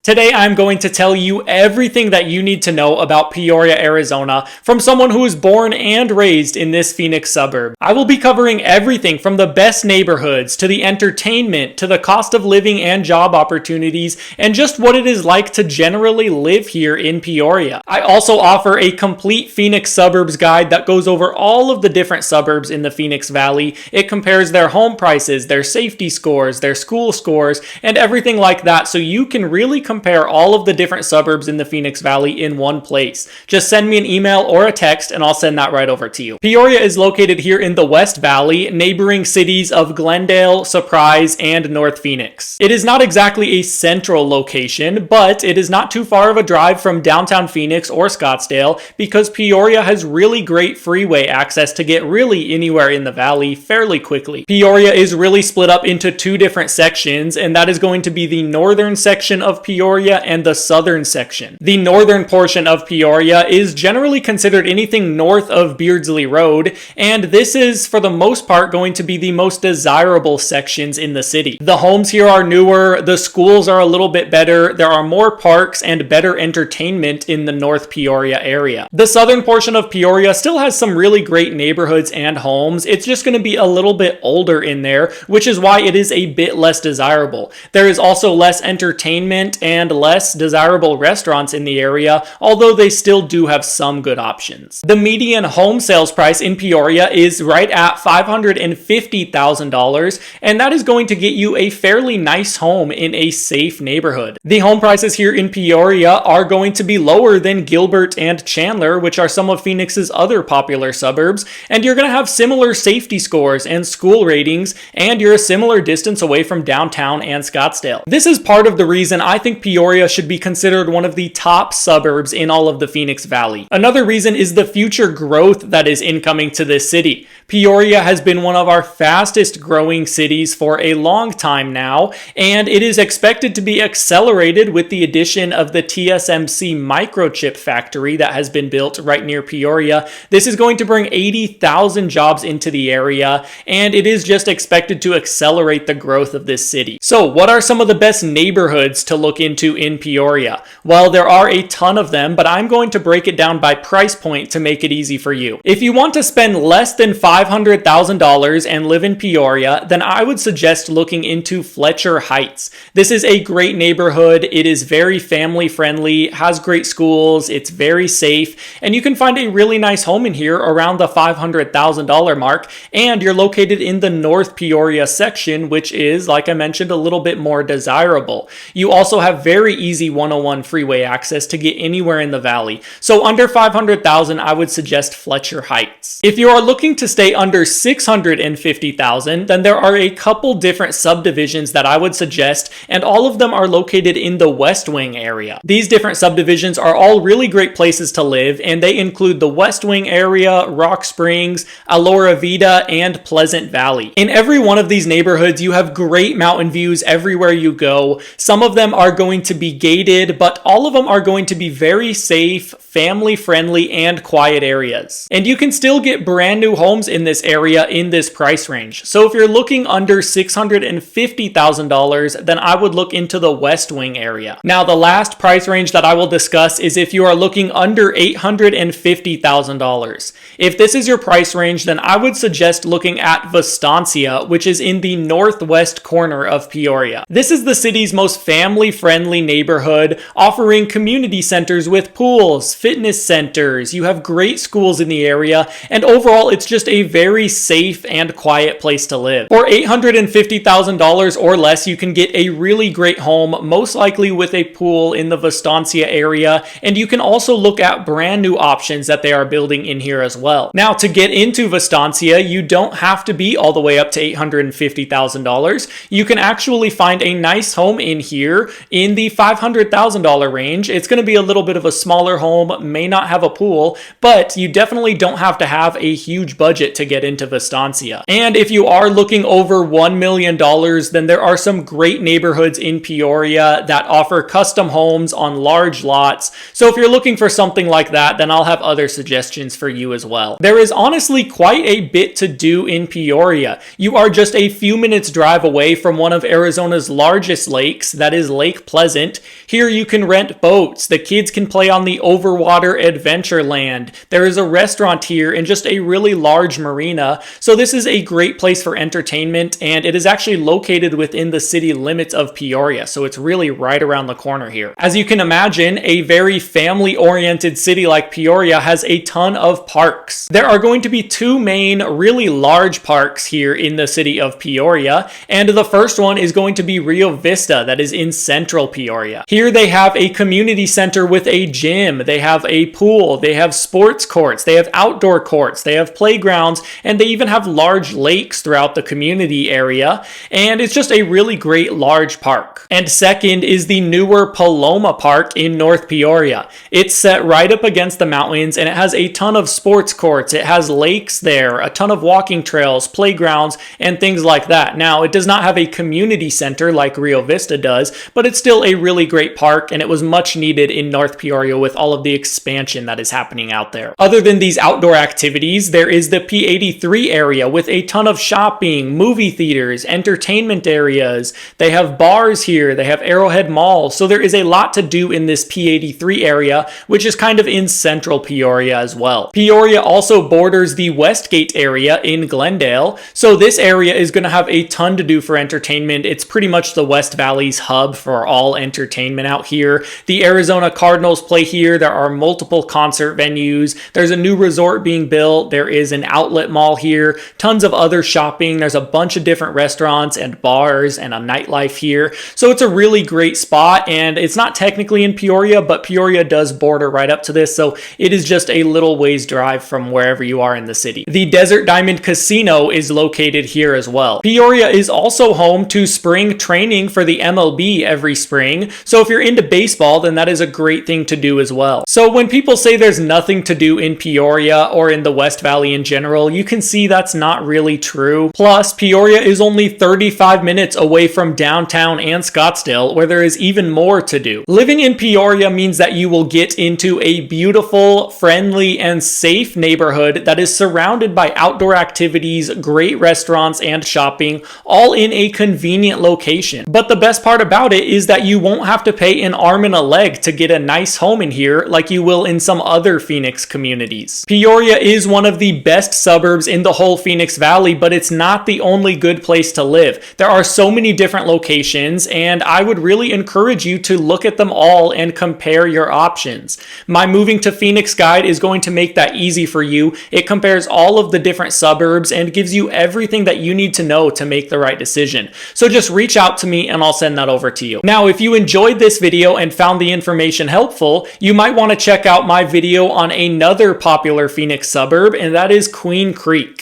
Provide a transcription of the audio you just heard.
Today, I'm going to tell you everything that you need to know about Peoria, Arizona from someone who was born and raised in this Phoenix suburb. I will be covering everything from the best neighborhoods to the entertainment to the cost of living and job opportunities and just what it is like to generally live here in Peoria. I also offer a complete Phoenix suburbs guide that goes over all of the different suburbs in the Phoenix Valley. It compares their home prices, their safety scores, their school scores, and everything like that so you can really compare all of the different suburbs in the Phoenix Valley in one place. Just send me an email or a text and I'll send that right over to you. Peoria is located here in the West Valley, neighboring cities of Glendale, Surprise, and North Phoenix. It is not exactly a central location, but it is not too far of a drive from downtown Phoenix or Scottsdale because Peoria has really great freeway access to get really anywhere in the valley fairly quickly. Peoria is really split up into two different sections, and that is going to be the northern section of Peoria and the southern section. The northern portion of Peoria is generally considered anything north of Beardsley Road, and this is for the most part going to be the most desirable sections in the city. The homes here are newer, the schools are a little bit better, there are more parks and better entertainment in the North Peoria area. The southern portion of Peoria still has some really great neighborhoods and homes. It's just going to be a little bit older in there, which is why it is a bit less desirable. There is also less entertainment and less desirable restaurants in the area, although they still do have some good options. The median home sales price in Peoria is right at $550,000, and that is going to get you a fairly nice home in a safe neighborhood. The home prices here in Peoria are going to be lower than Gilbert and Chandler, which are some of Phoenix's other popular suburbs, and you're going to have similar safety scores and school ratings, and you're a similar distance away from downtown and Scottsdale. This is part of the reason I think Peoria should be considered one of the top suburbs in all of the Phoenix Valley. Another reason is the future growth that is incoming to this city. Peoria has been one of our fastest growing cities for a long time now, and it is expected to be accelerated with the addition of the TSMC microchip factory that has been built right near Peoria. This is going to bring 80,000 jobs into the area, and it is just expected to accelerate the growth of this city. So, what are some of the best neighborhoods to look into in Peoria? Well, there are a ton of them, but I'm going to break it down by price point to make it easy for you. If you want to spend less than $500,000 and live in Peoria, then I would suggest looking into Fletcher Heights. This is a great neighborhood. It is very family friendly, has great schools, it's very safe, and you can find a really nice home in here around the $500,000 mark, and you're located in the North Peoria section, which is, like I mentioned, a little bit more desirable. You also have very easy 101 freeway access to get anywhere in the valley. So under $500,000, I would suggest Fletcher Heights. If you are looking to stay under $650,000, then there are a couple different subdivisions that I would suggest, and all of them are located in the Westwing area. These different subdivisions are all really great places to live, and they include the Westwing area, Rock Springs, Alora Vita, and Pleasant Valley. In every one of these neighborhoods, you have great mountain views everywhere you go. Some of them are going to be gated, but all of them are going to be very safe, family friendly, and quiet areas. And you can still get brand new homes in this area in this price range. So if you're looking under $650,000, then I would look into the Westwing area. Now, the last price range that I will discuss is if you are looking under $850,000. If this is your price range, then I would suggest looking at Vistancia, which is in the northwest corner of Peoria. This is the city's most family-friendly neighborhood, offering community centers with pools, fitness centers. You have great schools in the area, and overall, it's just a very safe and quiet place to live. For $850,000 or less, you can get a really great home, most likely with a pool in the Vistancia area, and you can also look at brand new options that they are building in here as well. Now, to get into Vistancia, you don't have to be all the way up to $850,000. You can actually find a nice home in here in the $500,000 range. It's going to be a little bit of a smaller home, may not have a pool, but you definitely don't have to have a huge budget to get into Vistancia. And if you are looking over $1 million, then there are some great neighborhoods in Peoria that offer custom homes on large lots. So if you're looking for something like that, then I'll have other suggestions for you as well. There is honestly quite a bit to do in Peoria. You are just a few minutes drive away from one of Arizona's largest lakes, that is Lake Pleasant. Here you can rent boats. The kids can play on the Overwater Adventureland. There is a restaurant here and just a really large marina. So this is a great place for entertainment, and it is actually located within the city limits of Peoria. So it's really right around the corner here. As you can imagine, a very family-oriented city like Peoria has a ton of parks. There are going to be two main, really large parks here in the city of Peoria, and the first one is going to be Rio Vista, that is in central Peoria. Here they have a community center with a gym, they have a pool, they have sports courts, they have outdoor courts, they have playgrounds, and they even have large lakes throughout the community area, and it's just a really great large park. And second is the newer Paloma Park in North Peoria. It's set right up against the mountains, and it has a ton of sports courts, it has lakes there, a ton of walking trails, playgrounds, and things like that. Now, it does not have a community center like Rio Vista does, but it's still a really great park, and it was much needed in North Peoria with all of the expansion that is happening out there. Other than these outdoor activities, there is the P83 area with a ton of shopping, movie theaters, entertainment areas. They have bars here, they have Arrowhead Mall, so there is a lot to do in this P83 area, which is kind of in central Peoria as well. Peoria also borders the Westgate area in Glendale, so this area is going to have a ton to do for entertainment. It's pretty much the West Valley's hub for all entertainment out here. The Arizona Cardinals play here. There are multiple concert venues. There's a new resort being built. There is an outlet mall here. Tons of other shopping. There's a bunch of different restaurants and bars and a nightlife here. So it's a really great spot, and it's not technically in Peoria, but Peoria does border right up to this, so it is just a little ways drive from wherever you are in the city. The Desert Diamond Casino is located here as well. Peoria is also home to spring training for the MLB every spring, so if you're into baseball, then that is a great thing to do as well. So when people say there's nothing to do in Peoria or in the West Valley in general, you can see that's not really true. Plus, Peoria is only 35 minutes away from downtown and Scottsdale, where there is even more to do. Living in Peoria means that you will get into a beautiful, friendly, and safe neighborhood that is surrounded by outdoor activities, great restaurants, and shopping, all in a convenient location. But the best part about it is that you won't have to pay an arm and a leg to get a nice home in here like you will in some other Phoenix communities. Peoria is one of the best suburbs in the whole Phoenix Valley, but it's not the only good place to live. There are so many different locations, and I would really encourage you to look at them all and compare your options. My Moving to Phoenix guide is going to make that easy for you. It compares all of the different suburbs and gives you everything that you need to know to make the right decision. So just reach out to me and I'll send that over to you. Now, if you enjoyed this video and found the information helpful, you might want to check out my video on another popular Phoenix suburb, and that is Queen Creek.